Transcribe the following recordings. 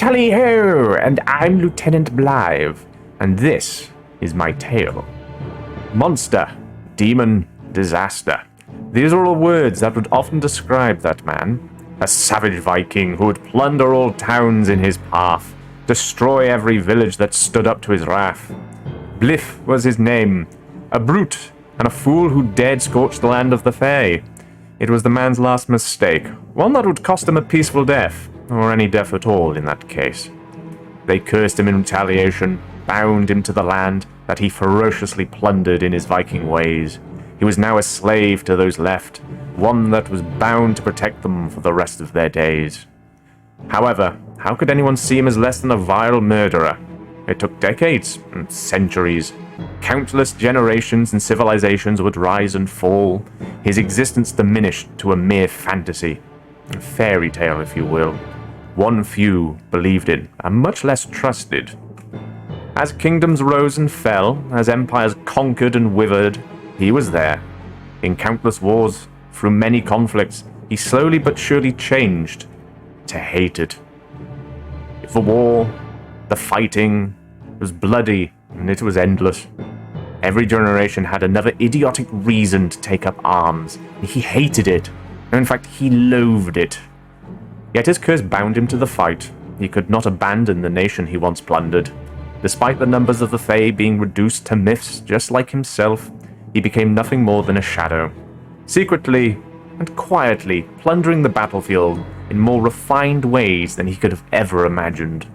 Tally-ho! And I'm Lt.Blythe, and this is my tale. Monster, demon, disaster. These are all words that would often describe that man. A savage Viking who would plunder all towns in his path, destroy every village that stood up to his wrath. Blythe was his name, a brute and a fool who dared scorch the land of the Fae. It was the man's last mistake, one that would cost him a peaceful death, or any death at all in that case. They cursed him in retaliation, bound him to the land that he ferociously plundered in his Viking ways. He was now a slave to those left, one that was bound to protect them for the rest of their days. However, how could anyone see him as less than a vile murderer? It took decades and centuries. Countless generations and civilizations would rise and fall, his existence diminished to a mere fantasy. A fairy tale, if you will. One few believed in, and much less trusted. As kingdoms rose and fell, as empires conquered and withered, he was there. In countless wars, through many conflicts, he slowly but surely changed to hated. The war, the fighting, was bloody, and it was endless. Every generation had another idiotic reason to take up arms. He hated it. In fact, he loathed it. Yet his curse bound him to the fight. He could not abandon the nation he once plundered. Despite the numbers of the Fae being reduced to myths just like himself, he became nothing more than a shadow. Secretly and quietly plundering the battlefield in more refined ways than he could have ever imagined.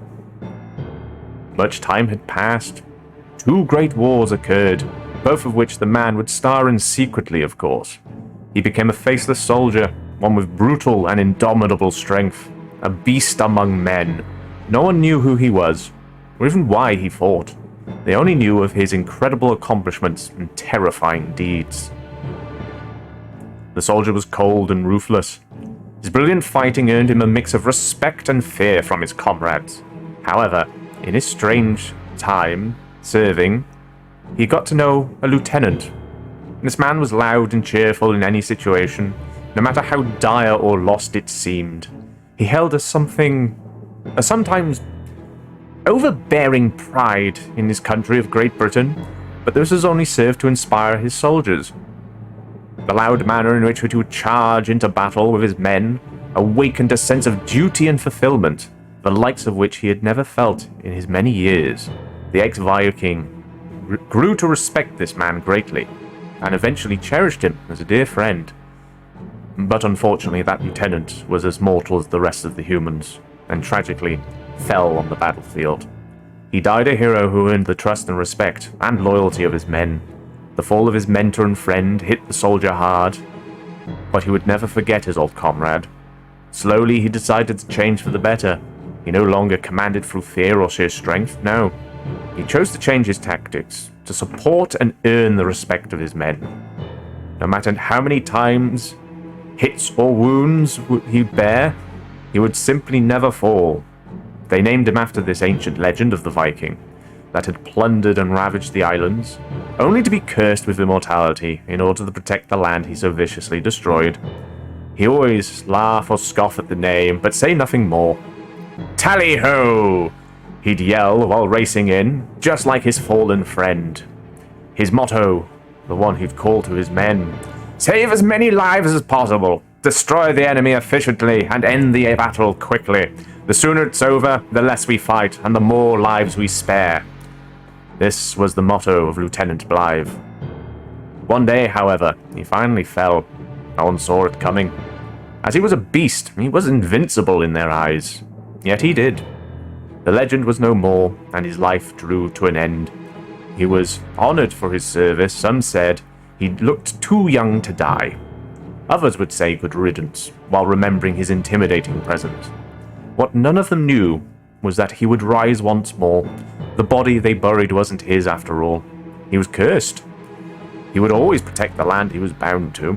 Much time had passed. 2 great wars occurred, both of which the man would star in secretly, of course. He became a faceless soldier, one with brutal and indomitable strength, a beast among men. No one knew who he was, or even why he fought. They only knew of his incredible accomplishments and terrifying deeds. The soldier was cold and ruthless. His brilliant fighting earned him a mix of respect and fear from his comrades. However, in his strange time serving, he got to know a lieutenant. This man was loud and cheerful in any situation, no matter how dire or lost it seemed. He held a sometimes overbearing pride in his country of Great Britain, but this has only served to inspire his soldiers. The loud manner in which he would charge into battle with his men awakened a sense of duty and fulfillment, the likes of which he had never felt in his many years. The ex-Viking grew to respect this man greatly, and eventually cherished him as a dear friend. But unfortunately, that lieutenant was as mortal as the rest of the humans, and tragically fell on the battlefield. He died a hero who earned the trust and respect and loyalty of his men. The fall of his mentor and friend hit the soldier hard, but he would never forget his old comrade. Slowly, he decided to change for the better. He no longer commanded through fear or sheer strength, no. He chose to change his tactics, to support and earn the respect of his men. No matter how many times, hits or wounds he'd bear, he would simply never fall. They named him after this ancient legend of the Viking that had plundered and ravaged the islands, only to be cursed with immortality in order to protect the land he so viciously destroyed. He always laugh or scoff at the name, but say nothing more. Tally-ho! He'd yell while racing in, just like his fallen friend. His motto, the one he'd call to his men: save as many lives as possible, destroy the enemy efficiently, and end the battle quickly. The sooner it's over, the less we fight, and the more lives we spare. This was the motto of Lt.Blythe. One day, however, he finally fell. No one saw it coming. As he was a beast, he was invincible in their eyes. Yet he did. The legend was no more, and his life drew to an end. He was honored for his service. Some said he looked too young to die. Others would say good riddance, while remembering his intimidating presence. What none of them knew was that he would rise once more. The body they buried wasn't his after all. He was cursed. He would always protect the land he was bound to.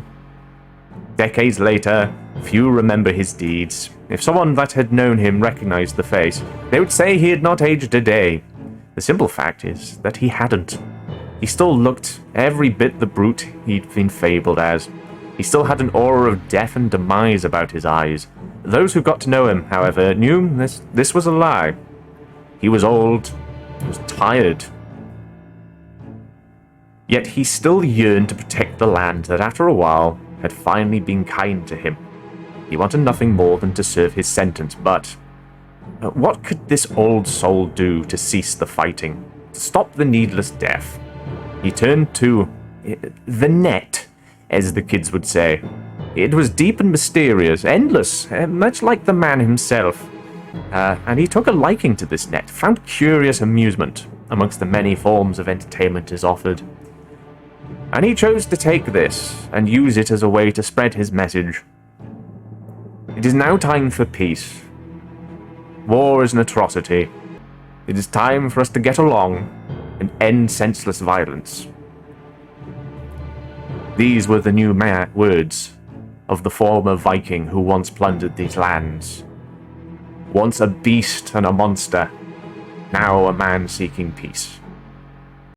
Decades later, few remember his deeds. If someone that had known him recognized the face, they would say he had not aged a day. The simple fact is that he hadn't. He still looked every bit the brute he'd been fabled as. He still had an aura of death and demise about his eyes, Those who got to know him, however, knew this was a lie. He was old, he was tired. Yet he still yearned to protect the land that after a while had finally been kind to him. He wanted nothing more than to serve his sentence, but what could this old soul do to cease the fighting, to stop the needless death? He turned to the net, as the kids would say. It was deep and mysterious, endless, much like the man himself. And he took a liking to this net, found curious amusement amongst the many forms of entertainment it offered. And he chose to take this and use it as a way to spread his message. It is now time for peace. War is an atrocity. It is time for us to get along and end senseless violence. These were the new words of the former Viking who once plundered these lands. Once a beast and a monster, now a man seeking peace.